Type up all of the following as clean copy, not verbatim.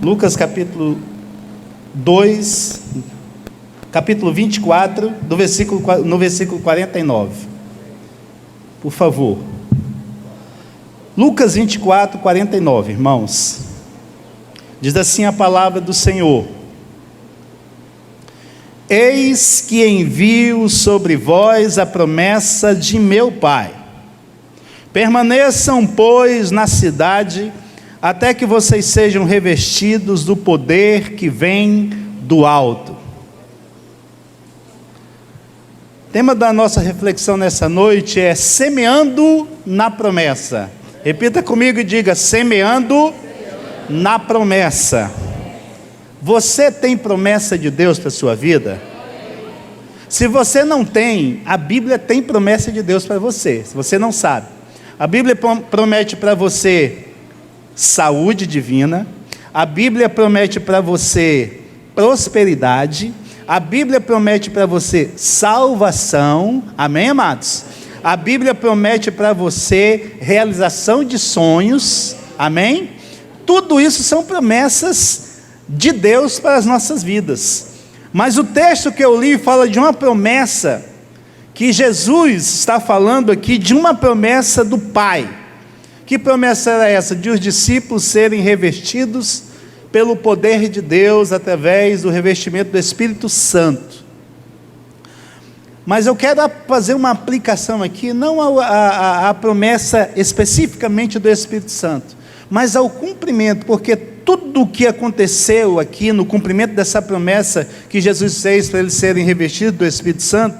Lucas capítulo 2, capítulo 24, no versículo 49. Por favor. Lucas 24, 49, irmãos. Diz assim a palavra do Senhor: Eis que envio sobre vós a promessa de meu Pai. Permaneçam, pois, na cidade, até que vocês sejam revestidos do poder que vem do alto. O tema da nossa reflexão nessa noite é semeando na promessa. Repita comigo e diga: semeando na promessa. Você tem promessa de Deus para a sua vida? Se você não tem, a Bíblia tem promessa de Deus para você, se você não sabe. A Bíblia promete para você saúde divina, a Bíblia promete para você prosperidade, a Bíblia promete para você salvação, amém, amados? A Bíblia promete para você realização de sonhos, amém? Tudo isso são promessas de Deus para as nossas vidas. Mas o texto que eu li fala de uma promessa, que Jesus está falando aqui de uma promessa do Pai. Que promessa era essa? De os discípulos serem revestidos pelo poder de Deus, através do revestimento do Espírito Santo. Mas eu quero fazer uma aplicação aqui, não a promessa especificamente do Espírito Santo, mas ao cumprimento, porque tudo o que aconteceu aqui no cumprimento dessa promessa que Jesus fez para eles serem revestidos do Espírito Santo,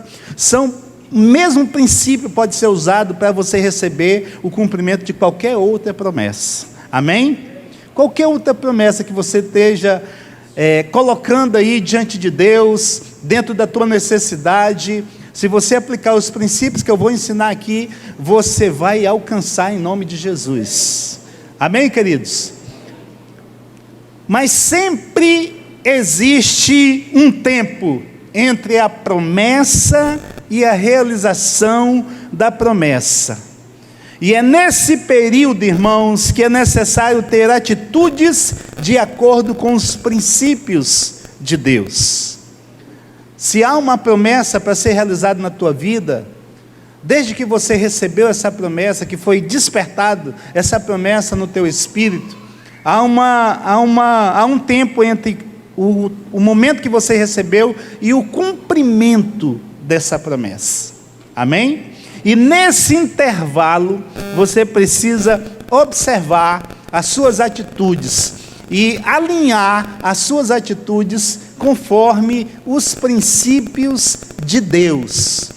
o mesmo princípio pode ser usado para você receber o cumprimento de qualquer outra promessa, amém? Qualquer outra promessa que você esteja colocando aí diante de Deus, dentro da tua necessidade, se você aplicar os princípios que eu vou ensinar aqui, você vai alcançar em nome de Jesus, amém, queridos? Mas sempre existe um tempo entre a promessa e a realização da promessa. E é nesse período, irmãos, que é necessário ter atitudes de acordo com os princípios de Deus. Se há uma promessa para ser realizada na tua vida, desde que você recebeu essa promessa, que foi despertado essa promessa no teu espírito, há um tempo entre o momento que você recebeu e o cumprimento dessa promessa, amém? E nesse intervalo, você precisa observar as suas atitudes e alinhar as suas atitudes conforme os princípios de Deus.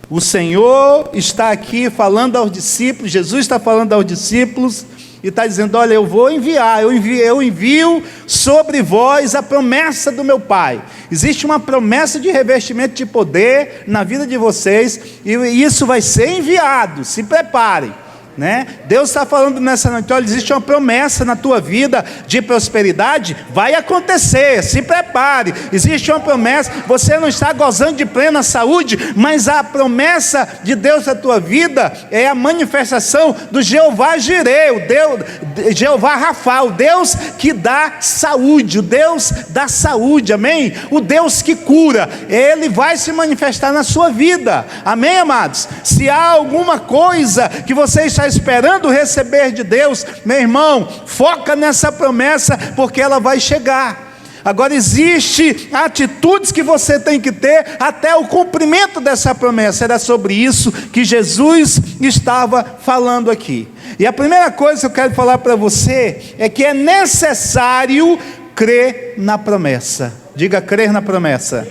O Senhor está aqui falando aos discípulos, Jesus está falando aos discípulos, e está dizendo: olha, eu vou enviar, eu envio sobre vós a promessa do meu Pai. Existe uma promessa de revestimento de poder na vida de vocês, e isso vai ser enviado, se preparem, né? Deus está falando nessa noite: olha, existe uma promessa na tua vida de prosperidade, vai acontecer, se prepare. Existe uma promessa, você não está gozando de plena saúde, mas a promessa de Deus na tua vida é a manifestação do Jeová Jireh, o Deus, Jeová Rafa, o Deus que dá saúde, o Deus da saúde, amém? O Deus que cura, Ele vai se manifestar na sua vida, amém, amados? Se há alguma coisa que você está esperando receber de Deus, meu irmão, foca nessa promessa, porque ela vai chegar. Agora, existe atitudes que você tem que ter até o cumprimento dessa promessa. Era sobre isso que Jesus estava falando aqui. E a primeira coisa que eu quero falar para você é que é necessário crer na promessa. Diga: crer na promessa.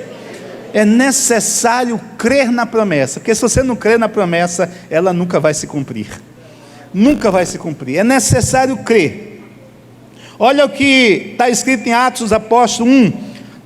É necessário crer na promessa, porque se você não crer na promessa, ela nunca vai se cumprir. Nunca vai se cumprir. É necessário crer. Olha o que está escrito em Atos dos Apóstolos 1,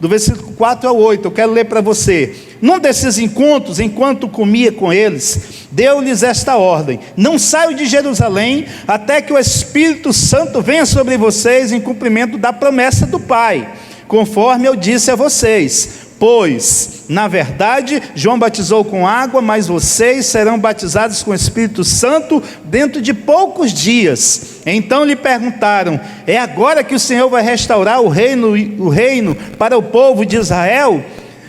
do versículo 4 ao 8. Eu quero ler para você. Num desses encontros, enquanto comia com eles, deu-lhes esta ordem: não saiam de Jerusalém até que o Espírito Santo venha sobre vocês em cumprimento da promessa do Pai, conforme eu disse a vocês. Pois, na verdade, João batizou com água, mas vocês serão batizados com o Espírito Santo dentro de poucos dias. Então lhe perguntaram: é agora que o Senhor vai restaurar o reino para o povo de Israel?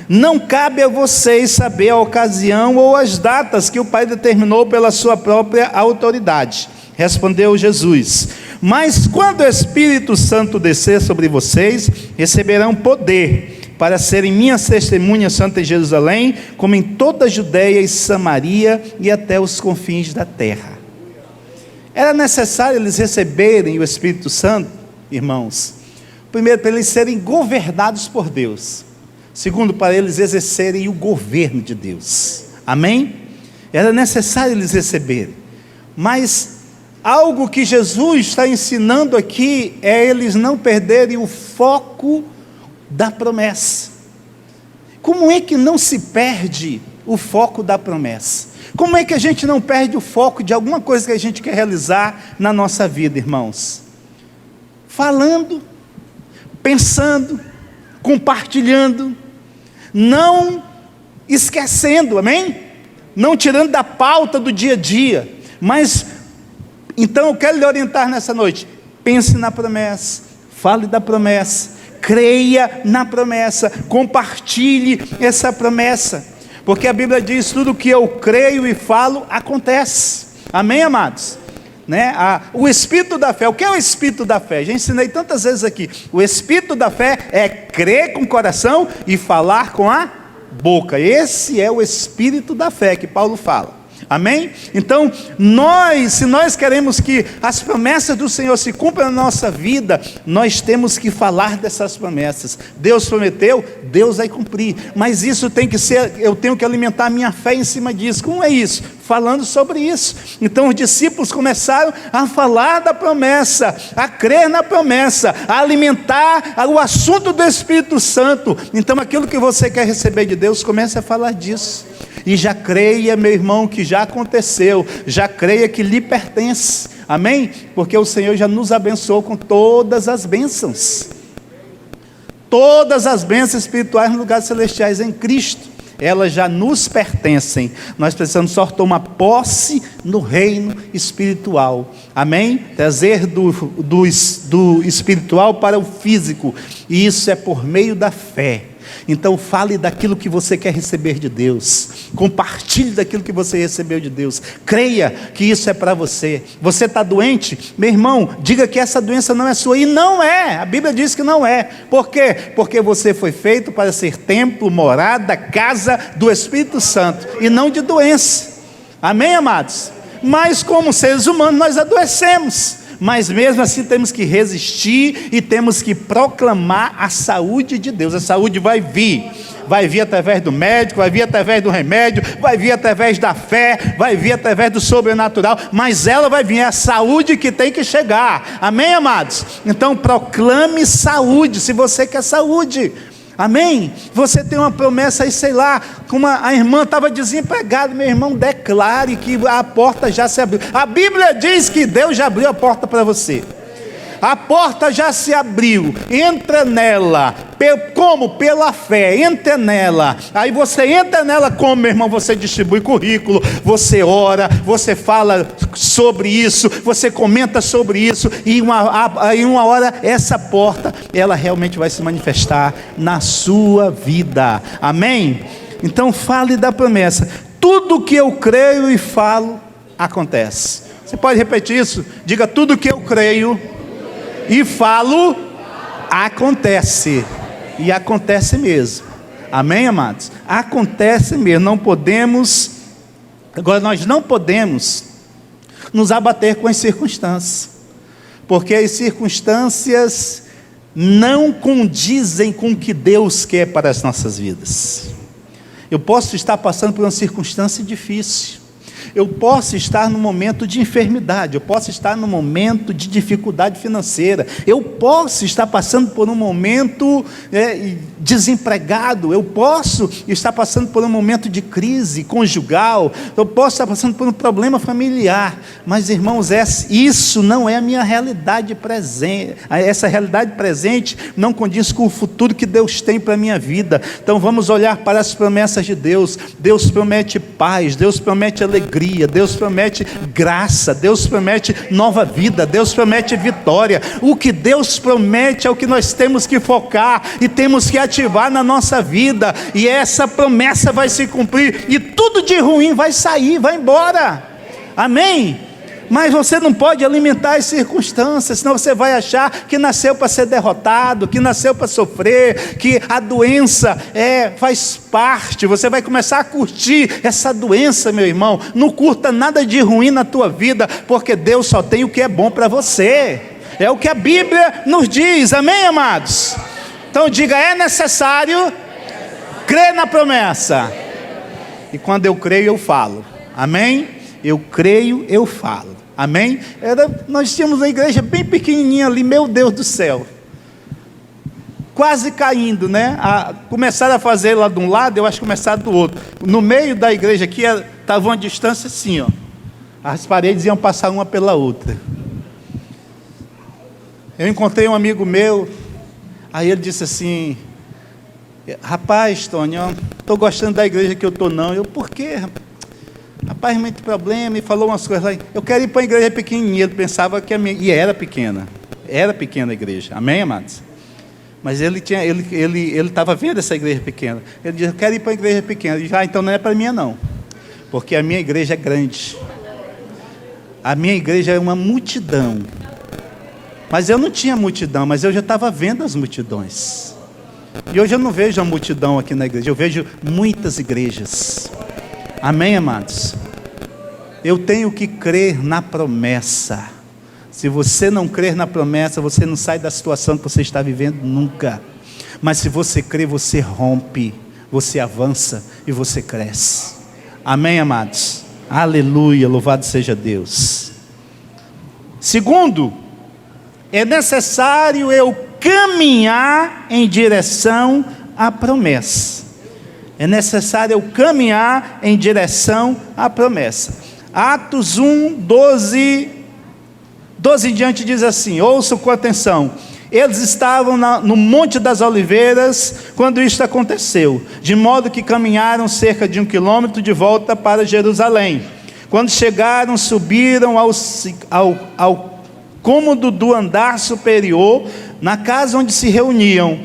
Não cabe a vocês saber a ocasião ou as datas que o Pai determinou pela sua própria autoridade. Respondeu Jesus: mas quando o Espírito Santo descer sobre vocês, receberão poder para serem minhas testemunhas tanto em Jerusalém, como em toda a Judeia e Samaria e até os confins da terra. Era necessário eles receberem o Espírito Santo, irmãos, primeiro para eles serem governados por Deus, segundo para eles exercerem o governo de Deus, amém? Era necessário eles receberem, mas algo que Jesus está ensinando aqui é eles não perderem o foco da promessa. Como é que não se perde o foco da promessa? Como é que a gente não perde o foco de alguma coisa que a gente quer realizar na nossa vida, irmãos? Falando, pensando, compartilhando, não esquecendo, amém? Não tirando da pauta do dia a dia, mas, então eu quero lhe orientar nessa noite: pense na promessa, fale da promessa, creia na promessa, compartilhe essa promessa, porque a Bíblia diz: tudo que eu creio e falo acontece, amém, amados? O espírito da fé, o que é o espírito da fé? Já ensinei tantas vezes aqui, o espírito da fé é crer com o coração e falar com a boca. Esse é o espírito da fé que Paulo fala, amém? Então, se nós queremos que as promessas do Senhor se cumpram na nossa vida, nós temos que falar dessas promessas. Deus prometeu, Deus vai cumprir, mas isso tem que ser, eu tenho que alimentar a minha fé em cima disso. Como é isso? Falando sobre isso. Então os discípulos começaram a falar da promessa, a crer na promessa, a alimentar o assunto do Espírito Santo. Então aquilo que você quer receber de Deus, comece a falar disso. E já creia, meu irmão, que já aconteceu, já creia que lhe pertence, amém? Porque o Senhor já nos abençoou com todas as bênçãos, todas as bênçãos espirituais nos lugares celestiais em Cristo, elas já nos pertencem. Nós precisamos só tomar posse no reino espiritual, amém? Trazer do espiritual para o físico, e isso é por meio da fé. Então fale daquilo que você quer receber de Deus, compartilhe daquilo que você recebeu de Deus, creia que isso é para você. Você está doente? Meu irmão, diga que essa doença não é sua, e não é, a Bíblia diz que não é. Por quê? Porque você foi feito para ser templo, morada, casa do Espírito Santo, e não de doença, amém, amados? Mas como seres humanos nós adoecemos, mas mesmo assim temos que resistir e temos que proclamar a saúde de Deus. A saúde vai vir através do médico, vai vir através do remédio, vai vir através da fé, vai vir através do sobrenatural, mas ela vai vir, é a saúde que tem que chegar, amém, amados? Então proclame saúde, se você quer saúde, amém? Você tem uma promessa aí, sei lá, como a irmã estava desempregada, meu irmão, declare que a porta já se abriu. A Bíblia diz que Deus já abriu a porta para você. A porta já se abriu, entra nela. Como? Pela fé, entra nela. Aí você entra nela como, meu irmão? Você distribui currículo, você ora, você fala sobre isso, você comenta sobre isso, e em uma hora essa porta, ela realmente vai se manifestar na sua vida, amém? Então fale da promessa, tudo que eu creio e falo, acontece. Você pode repetir isso? Diga: tudo que eu creio e falo, acontece. E acontece mesmo, amém, amados? Acontece mesmo. Nós não podemos nos abater com as circunstâncias, porque as circunstâncias não condizem com o que Deus quer para as nossas vidas. Eu posso estar passando por uma circunstância difícil, eu posso estar num momento de enfermidade, eu posso estar num momento de dificuldade financeira, eu posso estar passando por um momento desempregado, eu posso estar passando por um momento de crise conjugal, eu posso estar passando por um problema familiar, mas, irmãos, isso não é a minha realidade presente. Essa realidade presente não condiz com o futuro que Deus tem para a minha vida. Então vamos olhar para as promessas de Deus. Deus promete paz, Deus promete alegria, alegria, Deus promete graça, Deus promete nova vida, Deus promete vitória. O que Deus promete é o que nós temos que focar e temos que ativar na nossa vida, e essa promessa vai se cumprir, e tudo de ruim vai sair, vai embora. Amém? Mas você não pode alimentar as circunstâncias, senão você vai achar que nasceu para ser derrotado, que nasceu para sofrer, que a doença faz parte. Você vai começar a curtir essa doença, meu irmão. Não curta nada de ruim na tua vida, porque Deus só tem o que é bom para você. É o que a Bíblia nos diz, amém, amados? Então diga, é necessário crer na promessa. E quando eu creio, eu falo, amém? Eu creio, eu falo. Amém? Nós tínhamos uma igreja bem pequenininha ali, meu Deus do céu. Quase caindo, né? Começaram a fazer lá de um lado, eu acho que começaram do outro. No meio da igreja aqui, estava uma distância assim, ó. As paredes iam passar uma pela outra. Eu encontrei um amigo meu, aí ele disse assim, rapaz, Tony, eu não estou gostando da igreja que eu estou não. Eu, por quê, rapaz, muito problema, e falou umas coisas lá. Eu quero ir para a igreja pequenininha. Ele pensava que a minha... E era pequena a igreja, amém, amados? Mas ele estava vendo essa igreja pequena. Ele disse, eu quero ir para a igreja pequena. Eu disse, então não é para mim não, porque a minha igreja é grande. A minha igreja é uma multidão. Mas eu não tinha multidão, mas eu já estava vendo as multidões. E hoje eu não vejo a multidão aqui na igreja, eu vejo muitas igrejas. Amém, amados? Eu tenho que crer na promessa. Se você não crer na promessa, você não sai da situação que você está vivendo nunca. Mas se você crer, você rompe, você avança e você cresce. Amém, amados? Aleluia, louvado seja Deus. Segundo, é necessário eu caminhar em direção à promessa. É necessário eu caminhar em direção à promessa. Atos 1, 12 em diante diz assim, ouçam com atenção. Eles estavam no Monte das Oliveiras quando isto aconteceu, de modo que caminharam cerca de 1 quilômetro de volta para Jerusalém. Quando chegaram, subiram ao cômodo do andar superior, na casa onde se reuniam.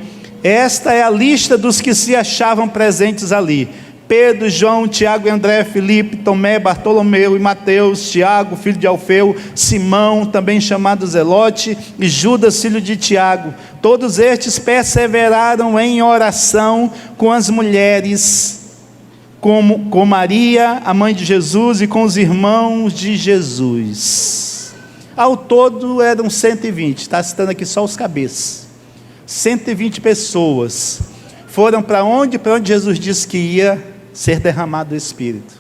Esta é a lista dos que se achavam presentes ali: Pedro, João, Tiago, André, Filipe, Tomé, Bartolomeu e Mateus, Tiago, filho de Alfeu, Simão, também chamado Zelote, e Judas, filho de Tiago. Todos estes perseveraram em oração com as mulheres, com Maria, a mãe de Jesus, e com os irmãos de Jesus. Ao todo eram 120, está citando aqui só os cabeças. 120 pessoas foram para onde? Para onde Jesus disse que ia ser derramado o Espírito.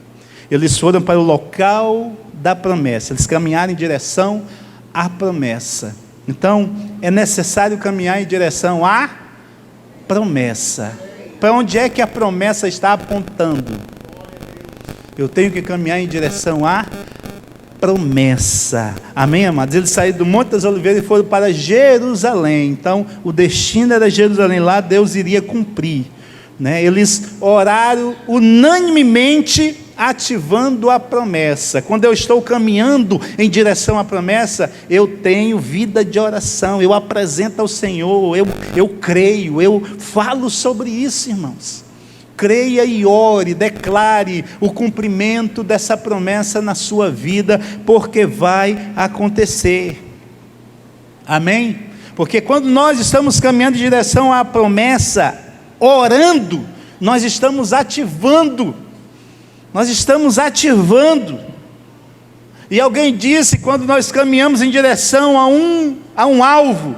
Eles foram para o local da promessa. Eles caminharam em direção à promessa. Então, é necessário caminhar em direção à promessa. Para onde é que a promessa está apontando? Eu tenho que caminhar em direção à promessa. Amém, amados? Eles saíram do Monte das Oliveiras e foram para Jerusalém. Então o destino era Jerusalém. Lá Deus iria cumprir, né? Eles oraram unanimemente, ativando a promessa. Quando eu estou caminhando em direção à promessa, eu tenho vida de oração, eu apresento ao Senhor, eu creio, eu falo sobre isso, irmãos. Creia e ore, declare o cumprimento dessa promessa na sua vida, porque vai acontecer. Amém? Porque quando nós estamos caminhando em direção à promessa, orando, nós estamos ativando. Nós estamos ativando. E alguém disse, quando nós caminhamos em direção a um alvo,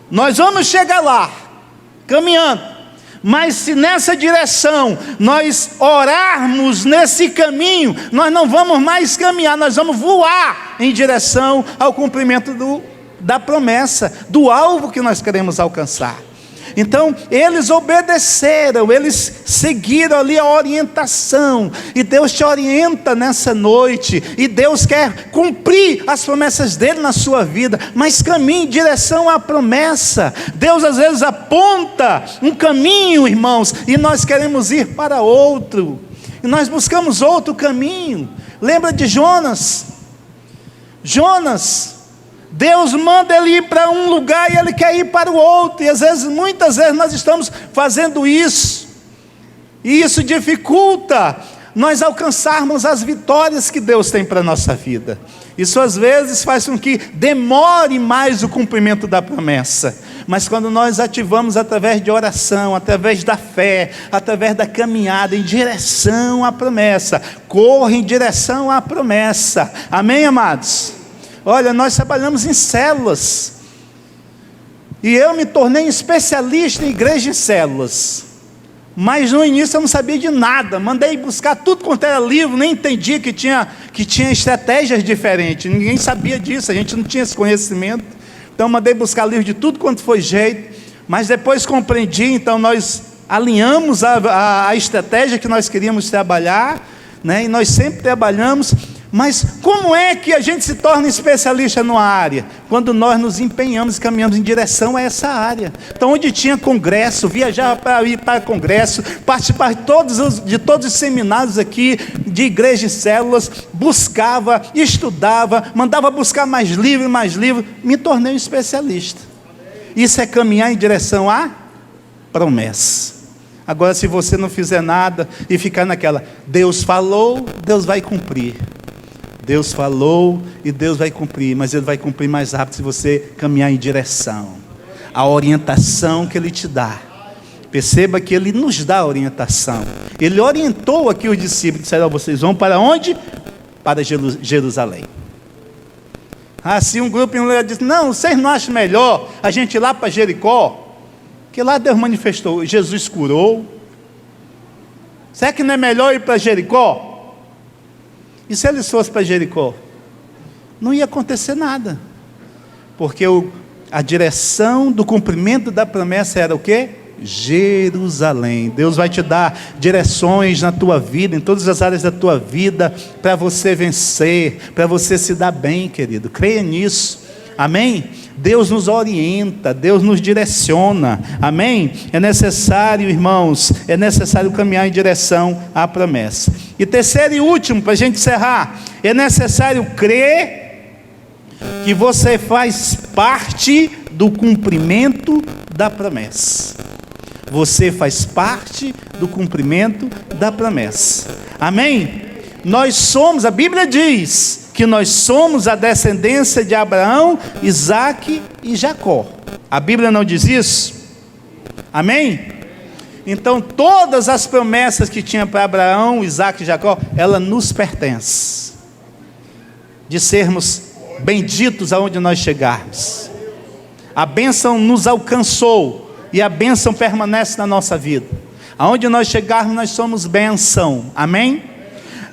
nós vamos chegar lá, caminhando. Mas se nessa direção nós orarmos nesse caminho, nós não vamos mais caminhar, nós vamos voar em direção ao cumprimento da promessa, do alvo que nós queremos alcançar. Então eles obedeceram, eles seguiram ali a orientação, e Deus te orienta nessa noite, e Deus quer cumprir as promessas dele na sua vida, mas caminhe em direção à promessa. Deus às vezes aponta um caminho, irmãos, e nós queremos ir para outro. e nós buscamos outro caminho. Lembra de Jonas? Jonas, Deus manda ele ir para um lugar e ele quer ir para o outro, e muitas vezes nós estamos fazendo isso, e isso dificulta nós alcançarmos as vitórias que Deus tem para a nossa vida. Isso às vezes faz com que demore mais o cumprimento da promessa. Mas quando nós ativamos através de oração, através da fé, através da caminhada em direção à promessa, corre em direção à promessa. Amém, amados? Olha, nós trabalhamos em células, e eu me tornei especialista em igreja em células. Mas no início eu não sabia de nada, mandei buscar tudo quanto era livro, nem entendia que tinha estratégias diferentes, ninguém sabia disso, a gente não tinha esse conhecimento. Então mandei buscar livro de tudo quanto foi jeito, mas depois compreendi, então nós alinhamos a estratégia que nós queríamos trabalhar, né? E nós sempre trabalhamos. Mas como é que a gente se torna especialista numa área? Quando nós nos empenhamos e caminhamos em direção a essa área. Então, onde tinha congresso, viajava para ir para congresso, participar de todos os seminários aqui, de igreja e células, buscava, estudava, mandava buscar mais livro, me tornei um especialista. Isso é caminhar em direção à promessa. Agora, se você não fizer nada e ficar naquela, Deus falou, Deus vai cumprir. Deus falou e Deus vai cumprir, mas Ele vai cumprir mais rápido se você caminhar em direção à orientação que Ele te dá. Perceba que Ele nos dá a orientação. Ele orientou aqui os discípulos, disseram: vocês vão para onde? Para Jerusalém. Assim um grupo disse: não, vocês não acham melhor a gente ir lá para Jericó? Que lá Deus manifestou, Jesus curou. Será que não é melhor ir para Jericó? E se eles fossem para Jericó? Não ia acontecer nada, porque a direção do cumprimento da promessa era o quê? Jerusalém. Deus vai te dar direções na tua vida, em todas as áreas da tua vida, para você vencer, para você se dar bem, querido. Creia nisso, amém? Deus nos orienta, Deus nos direciona, amém? É necessário, irmãos, é necessário caminhar em direção à promessa. E terceiro e último, para a gente encerrar, é necessário crer que você faz parte do cumprimento da promessa. Você faz parte do cumprimento da promessa, amém? Nós somos, a Bíblia diz que nós somos a descendência de Abraão, Isaque e Jacó. A Bíblia não diz isso? Amém? Então todas as promessas que tinha para Abraão, Isaque e Jacó, ela nos pertence, de sermos benditos aonde nós chegarmos. A bênção nos alcançou, e a bênção permanece na nossa vida. Aonde nós chegarmos, nós somos bênção, amém?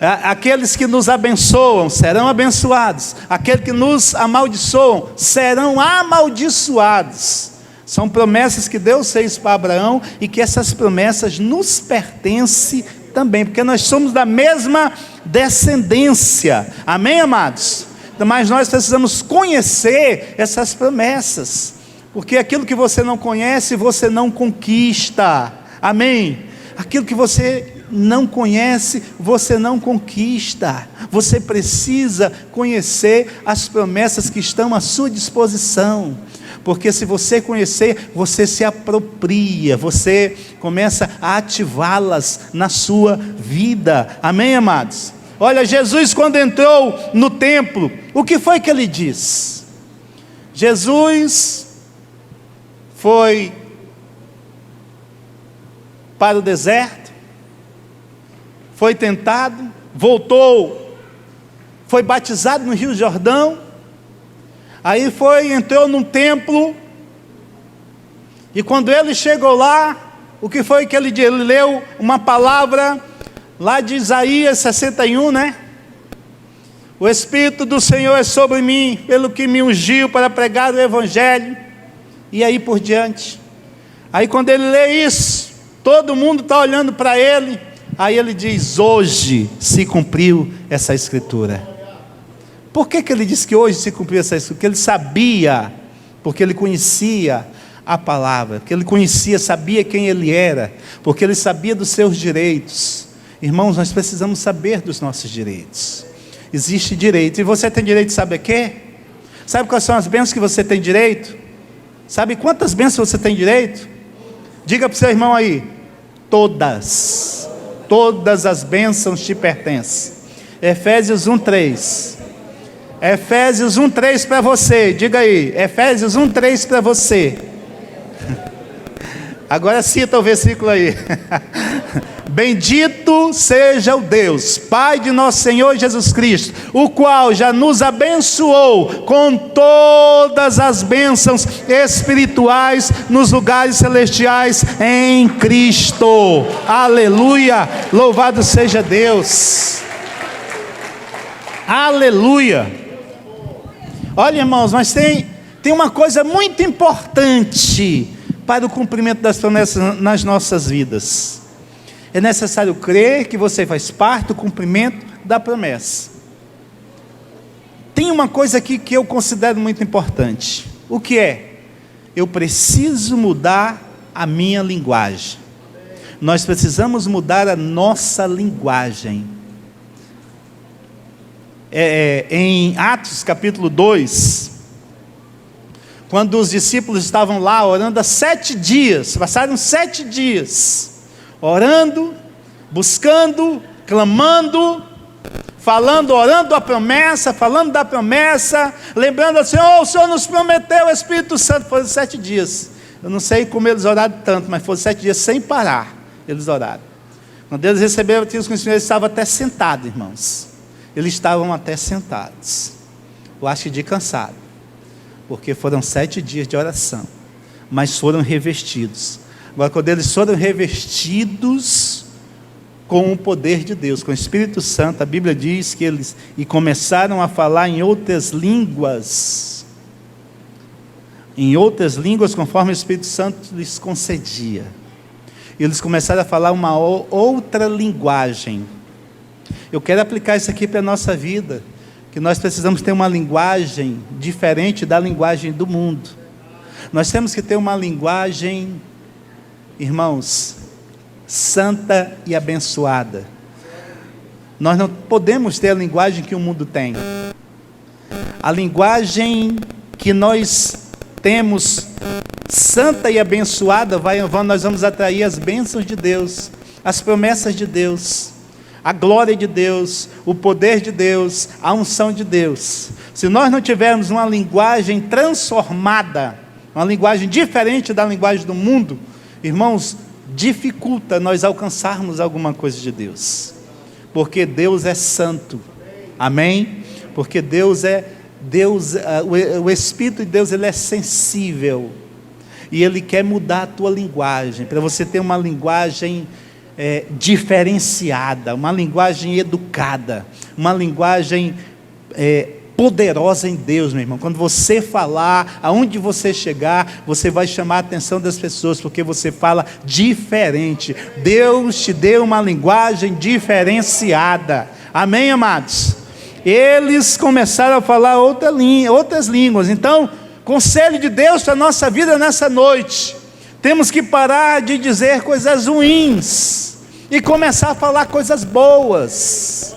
Aqueles que nos abençoam serão abençoados, aqueles que nos amaldiçoam serão amaldiçoados. São promessas que Deus fez para Abraão, e que essas promessas nos pertencem também, porque nós somos da mesma descendência, amém, amados? Mas nós precisamos conhecer essas promessas, porque aquilo que você não conhece, você não conquista, amém? Aquilo que você não conhece, você não conquista. Você precisa conhecer as promessas que estão à sua disposição, porque se você conhecer, você se apropria, você começa a ativá-las na sua vida, amém, amados? Olha, Jesus, quando entrou no templo, o que foi que ele disse? Jesus foi para o deserto, foi tentado, voltou, foi batizado no Rio Jordão, aí entrou num templo, e quando ele chegou lá, o que foi que ele disse? Ele leu uma palavra lá de Isaías 61, né? O Espírito do Senhor é sobre mim, pelo que me ungiu para pregar o Evangelho, e aí por diante. Aí quando ele lê isso, todo mundo está olhando para ele, aí ele diz: hoje se cumpriu essa escritura. Por que ele disse que hoje se cumpriu essa escritura? Porque ele sabia, porque ele conhecia a palavra, porque ele conhecia, sabia quem ele era, porque ele sabia dos seus direitos. Irmãos, nós precisamos saber dos nossos direitos. Existe direito, e você tem direito de saber o quê? Sabe quais são as bênçãos que você tem direito? Sabe quantas bênçãos você tem direito? Diga para o seu irmão aí: todas as bênçãos te pertencem. Efésios 1:3. Efésios 1:3 para você, diga aí, Efésios 1:3 para você. Agora cita o versículo aí. Bendito seja o Deus, Pai de nosso Senhor Jesus Cristo, o qual já nos abençoou com todas as bênçãos espirituais nos lugares celestiais em Cristo. Aleluia! Louvado seja Deus. Aleluia! Olha, irmãos, mas tem uma coisa muito importante para o cumprimento das promessas nas nossas vidas. É necessário crer que você faz parte do cumprimento da promessa. Tem uma coisa aqui que eu considero muito importante. O que é? Eu preciso mudar a minha linguagem. Nós precisamos mudar a nossa linguagem. Em Atos capítulo 2, quando os discípulos estavam lá orando há 7 dias, passaram 7 dias, orando, buscando, clamando, falando, orando a promessa, falando da promessa, lembrando assim: o Senhor nos prometeu o Espírito Santo. Foram 7 dias, eu não sei como eles oraram tanto, mas foram 7 dias sem parar, eles oraram. Quando eles receberam o batismo com o Espírito, eles estavam até sentados, irmãos, eles estavam até sentados, eu acho que de cansado, porque foram 7 dias de oração, mas foram revestidos. Agora, quando eles foram revestidos com o poder de Deus, com o Espírito Santo, a Bíblia diz que eles começaram a falar em outras línguas, conforme o Espírito Santo lhes concedia. Eles começaram a falar uma outra linguagem. Eu quero aplicar isso aqui para a nossa vida, que nós precisamos ter uma linguagem diferente da linguagem do mundo. Nós temos que ter uma linguagem, irmãos, santa e abençoada. Nós não podemos ter a linguagem que o mundo tem. A linguagem que nós temos, santa e abençoada, nós vamos atrair as bênçãos de Deus, as promessas de Deus, a glória de Deus, o poder de Deus, a unção de Deus. Se nós não tivermos uma linguagem transformada, uma linguagem diferente da linguagem do mundo, irmãos, dificulta nós alcançarmos alguma coisa de Deus, porque Deus é santo, amém? Porque o Espírito de Deus, ele é sensível, e ele quer mudar a tua linguagem, para você ter uma linguagem diferenciada, uma linguagem educada, uma linguagem poderosa em Deus, meu irmão. Quando você falar, aonde você chegar, você vai chamar a atenção das pessoas, porque você fala diferente. Deus te deu uma linguagem diferenciada, amém, amados? Eles começaram a falar outras línguas. Então, conselho de Deus para a nossa vida nessa noite: temos que parar de dizer coisas ruins e começar a falar coisas boas.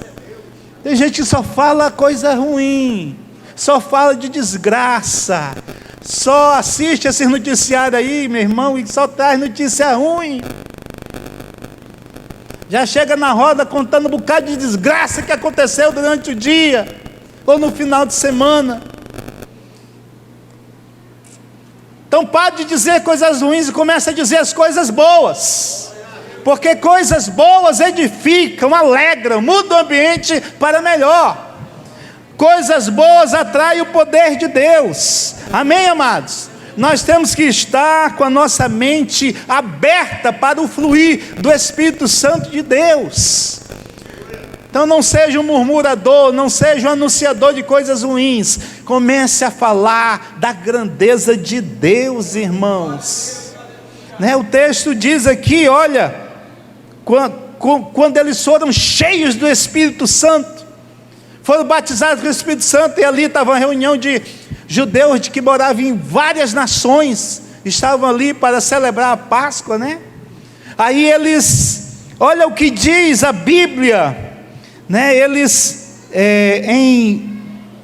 Tem gente que só fala coisa ruim, só fala de desgraça, só assiste esses noticiários aí, meu irmão, e só traz notícia ruim. Já chega na roda contando um bocado de desgraça que aconteceu durante o dia, ou no final de semana. Então pare de dizer coisas ruins e comece a dizer as coisas boas, porque coisas boas edificam, alegram, mudam o ambiente para melhor. Coisas boas atraem o poder de Deus, amém, amados? Nós temos que estar com a nossa mente aberta para o fluir do Espírito Santo de Deus. Então não seja um murmurador, não seja um anunciador de coisas ruins. Comece a falar da grandeza de Deus, irmãos. O texto diz aqui, olha, quando eles foram cheios do Espírito Santo, foram batizados com o Espírito Santo, e ali estava uma reunião de judeus que moravam em várias nações, estavam ali para celebrar a Páscoa, Aí eles Olha o que diz a Bíblia, né? Em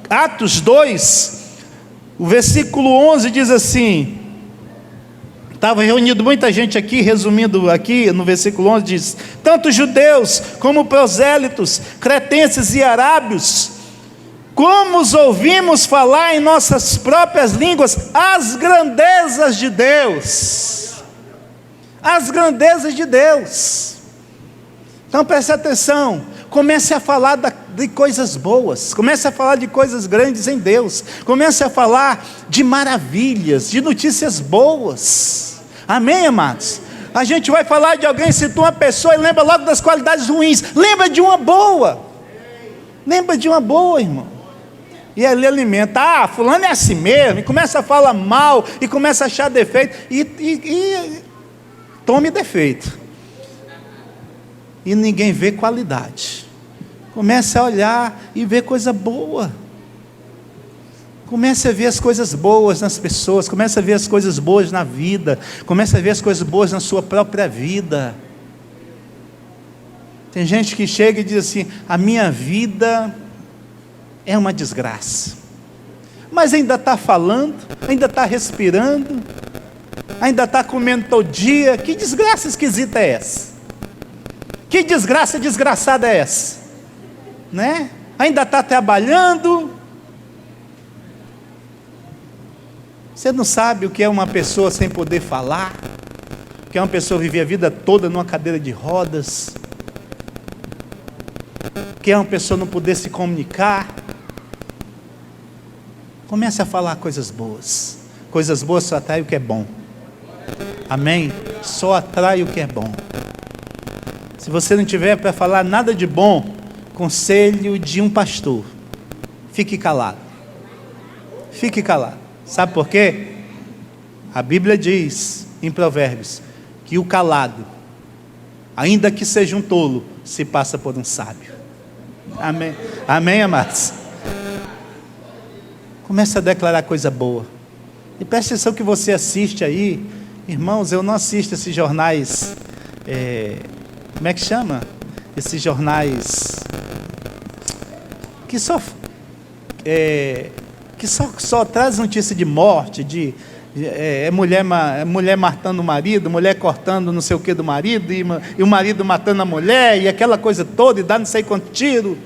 Atos 2, o versículo 11 diz assim, estava reunido muita gente aqui, resumindo aqui no versículo 11 diz: tanto judeus como prosélitos, cretenses e arábios, como os ouvimos falar em nossas próprias línguas as grandezas de Deus. As grandezas de Deus. Então preste atenção, comece a falar de coisas boas, comece a falar de coisas grandes em Deus, comece a falar de maravilhas, de notícias boas. Amém, amados? A gente vai falar de alguém, citou uma pessoa e lembra logo das qualidades ruins. Lembra de uma boa. Lembra de uma boa, irmão. E ali alimenta. Ah, fulano é assim mesmo. E começa a falar mal, e começa a achar defeito. E tome defeito. E ninguém vê qualidade. Comece a olhar e ver coisa boa. Comece a ver as coisas boas nas pessoas. Comece a ver as coisas boas na vida. Comece a ver as coisas boas na sua própria vida. Tem gente que chega e diz assim: a minha vida é uma desgraça. Mas ainda está falando, ainda está respirando, ainda está comendo todo dia. Que desgraça esquisita é essa? Que desgraça desgraçada é essa? Né? Ainda está trabalhando. Você não sabe o que é uma pessoa sem poder falar, o que é uma pessoa viver a vida toda numa cadeira de rodas, o que é uma pessoa não poder se comunicar. Comece a falar coisas boas. Coisas boas só atrai o que é bom. Amém? Só atrai o que é bom. Se você não tiver para falar nada de bom, conselho de um pastor: fique calado. Fique calado. Sabe por quê? A Bíblia diz em Provérbios que o calado, ainda que seja um tolo, se passa por um sábio. Amém? Amém, amados? Comece a declarar coisa boa. E preste atenção que você assiste aí. Irmãos, eu não assisto esses jornais, como é que chama? Esses jornais que só traz notícia de morte, mulher matando o marido, mulher cortando não sei o que do marido, e o marido matando a mulher, e aquela coisa toda, e dá não sei quanto tiro.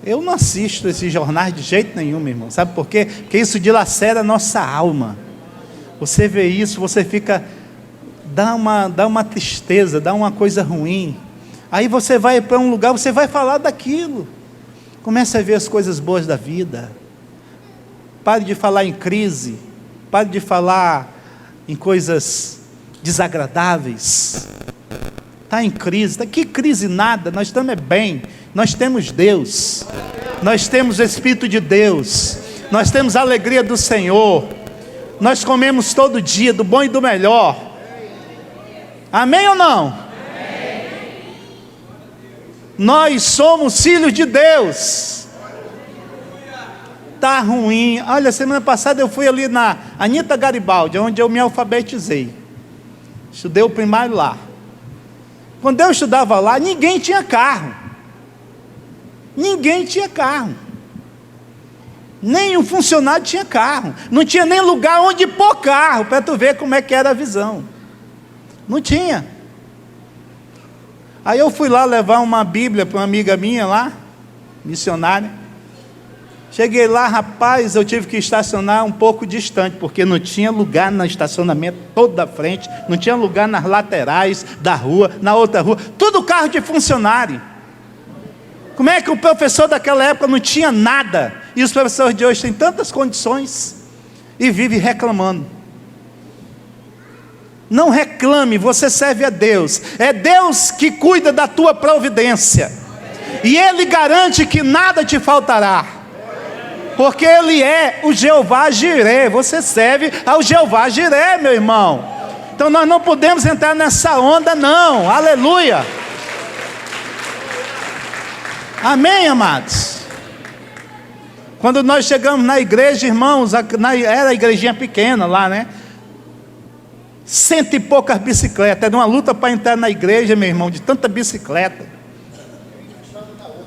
Eu não assisto esses jornais de jeito nenhum, meu irmão. Sabe por quê? Porque isso dilacera a nossa alma. Você vê isso, você fica... Dá uma tristeza, dá uma coisa ruim. Aí você vai para um lugar, você vai falar daquilo. Comece a ver as coisas boas da vida. Pare de falar em crise. Pare de falar em coisas desagradáveis. Está em crise. Que crise nada, nós estamos bem. Nós temos Deus. Nós temos o Espírito de Deus. Nós temos a alegria do Senhor. Nós comemos todo dia do bom e do melhor. Amém ou não? Amém. Nós somos filhos de Deus. Está ruim. Olha, semana passada eu fui ali na Anita Garibaldi, onde eu me alfabetizei. Estudei o primário lá. Quando eu estudava lá, ninguém tinha carro. Ninguém tinha carro. Nem um funcionário tinha carro. Não tinha nem lugar onde pôr carro, para tu ver como é que era a visão. Não tinha. Aí eu fui lá levar uma Bíblia para uma amiga minha lá, missionária. Cheguei lá, rapaz, eu tive que estacionar um pouco distante, porque não tinha lugar no estacionamento todo da frente, não tinha lugar nas laterais da rua, na outra rua, tudo carro de funcionário. Como é que o professor daquela época não tinha nada, e os professores de hoje têm tantas condições, e vivem reclamando? Não reclame, você serve a Deus, é Deus que cuida da tua providência, e Ele garante que nada te faltará, porque Ele é o Jeová Jiré. Você serve ao Jeová Jiré, meu irmão. Então nós não podemos entrar nessa onda não, aleluia. Amém, amados? Quando nós chegamos na igreja, irmãos, era a igrejinha pequena lá, né? 100 e poucas bicicletas. Era uma luta para entrar na igreja, meu irmão, de tanta bicicleta.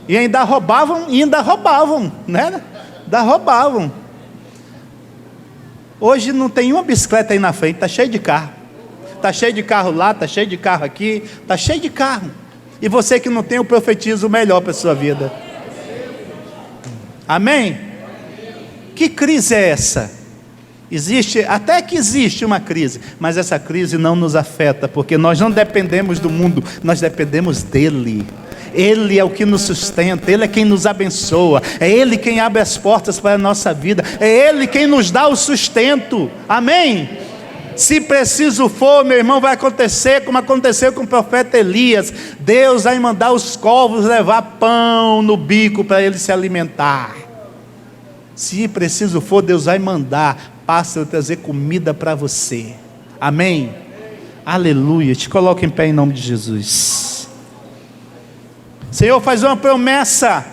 E ainda roubavam, né? Ainda roubavam. Hoje não tem uma bicicleta aí na frente, está cheio de carro. Está cheio de carro lá, está cheio de carro aqui, está cheio de carro. E você que não tem, eu profetizo o melhor para a sua vida. Amém? Que crise é essa? Até que existe uma crise, mas essa crise não nos afeta, porque nós não dependemos do mundo, nós dependemos dele. Ele é o que nos sustenta, Ele é quem nos abençoa, é Ele quem abre as portas para a nossa vida, é Ele quem nos dá o sustento. Amém? Se preciso for, meu irmão, vai acontecer como aconteceu com o profeta Elias. Deus vai mandar os corvos levar pão no bico para ele se alimentar. Se preciso for, Deus vai mandar pássaro trazer comida para você. Amém? Aleluia. Te coloca em pé em nome de Jesus. O Senhor faz uma promessa.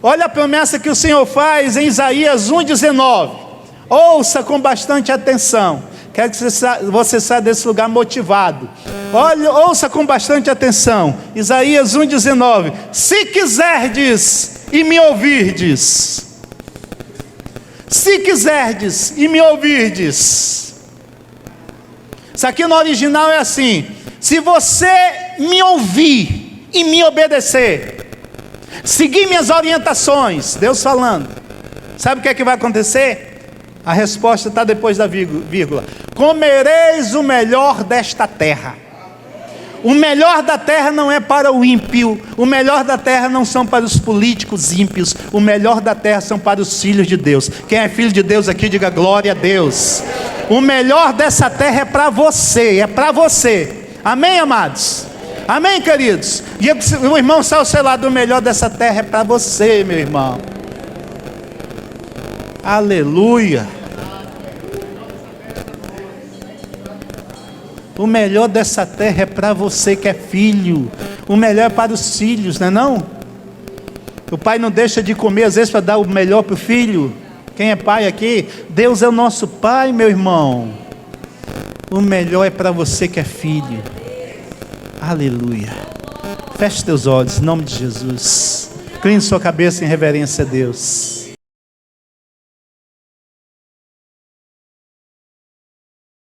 Olha a promessa que o Senhor faz em Isaías 1,19. Ouça com bastante atenção. Quero que você saia desse lugar motivado. Ouça com bastante atenção. Isaías 1,19. Se quiserdes e me ouvirdes. Se quiserdes e me ouvirdes. Isso aqui no original é assim: se você me ouvir e me obedecer, seguir minhas orientações, Deus falando, sabe o que é que vai acontecer? A resposta está depois da vírgula. Comereis o melhor desta terra. O melhor da terra não é para o ímpio, o melhor da terra não são para os políticos ímpios, o melhor da terra são para os filhos de Deus. Quem é filho de Deus aqui, diga glória a Deus. O melhor dessa terra é para você, amém, amados? Amém, queridos? E o irmão está ao seu lado, o melhor dessa terra é para você, meu irmão. Aleluia. O melhor dessa terra é para você que é filho. O melhor é para os filhos, não é não? O pai não deixa de comer às vezes para dar o melhor para o filho. Quem é pai aqui? Deus é o nosso pai, meu irmão. O melhor é para você que é filho. Aleluia. Feche teus olhos em nome de Jesus. Incline sua cabeça em reverência a Deus.